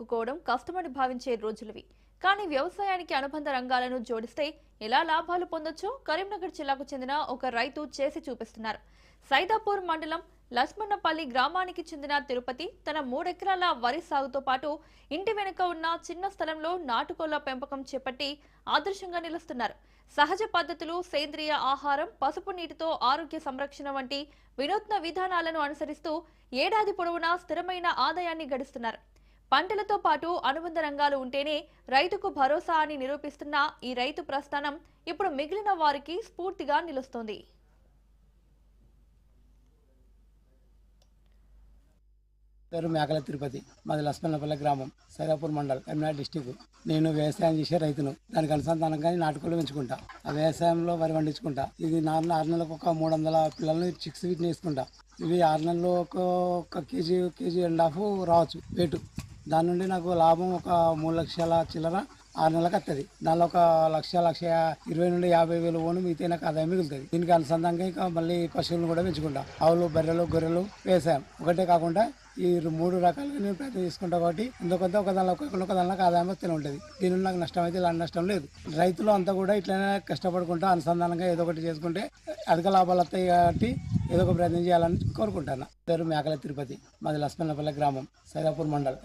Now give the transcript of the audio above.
దక్కుకోవడం కష్టమని భావించే రోజులవి. కానీ వ్యవసాయానికి అనుబంధ రంగాలను జోడిస్తే ఎలా లాభాలు పొందొచ్చో కరీంనగర్ జిల్లాకు చెందిన ఒక రైతు చేసి చూపిస్తున్నారు. సైదాపూర్ మండలం లక్ష్మణపల్లి గ్రామానికి చెందిన తిరుపతి తన 3 ఎకరాల వరి సాగుతో పాటు ఇంటి వెనుక ఉన్న చిన్న స్థలంలో నాటుకోళ్ల పెంపకం చేపట్టి ఆదర్శంగా నిలుస్తున్నారు. సహజ పద్ధతులు, సేంద్రియ ఆహారం, పసుపు నీటితో ఆరోగ్య సంరక్షణ వంటి వినూత్న విధానాలను అనుసరిస్తూ ఏడాది పొడవునా స్థిరమైన ఆదాయాన్ని గడిస్తున్నారు. పంటలతో పాటు అనుబంధ రంగాలు ఉంటేనే రైతుకు భరోసా అని నిరూపిస్తున్న ఈ రైతు ప్రస్థానం ఇప్పుడు మిగిలిన వారికి స్ఫూర్తిగా నిలుస్తోంది. పేరు మేకల తిరుపతి, మాది లక్ష్మణపల్లి గ్రామం, సైదాపూర్ మండల్, కరీంనగర్ డిస్టిక్. నేను వ్యవసాయం చేసే రైతును. దానికి అనుసంధానంగా నాటుకోళ్ళు పెంచుకుంటా. ఆ వ్యవసాయంలో వరి పండించుకుంటా. ఇది 6 నెలలకు ఒక 300 పిల్లల్ని చిక్స్ వీటిని వేసుకుంటా. ఇవి 6 నెలలు ఒక కేజీ అండ్ హాఫ్ రావచ్చు వెయిట్. దాని నుండి నాకు లాభం ఒక 3 లక్షల చిల్లర 6 నెలలకు వస్తుంది. దానిలో ఒక 1,20,000 నుండి 50,000 ఓను మిగితే నాకు ఆదాయం మిగులుతుంది. దీనికి అనుసంధానంగా ఇంకా మళ్ళీ పశువులను కూడా పెంచుకుంటా. ఆవులు, బర్రెలు, గొర్రెలు వ్యవసాయం ఒకటే కాకుండా ఈ 3 రకాలుగా నేను ప్రయత్నం చేసుకుంటా. కాబట్టి ఇంకొంత ఒక దానిలో ఆదాయం వస్తూనే ఉంటుంది. దీని నాకు నష్టం అయితే ఇలాంటి నష్టం లేదు. రైతులు అంతా కూడా ఇట్లనే కష్టపడుకుంటా అనుసంధానంగా ఏదో ఒకటి చేసుకుంటే అధిక లాభాలు వస్తాయి. కాబట్టి ఏదో ఒక ప్రయత్నం చేయాలని కోరుకుంటాను. పేరు మేకల తిరుపతి, మాది లక్ష్మణపల్లి గ్రామం, సైదాపూర్ మండల్.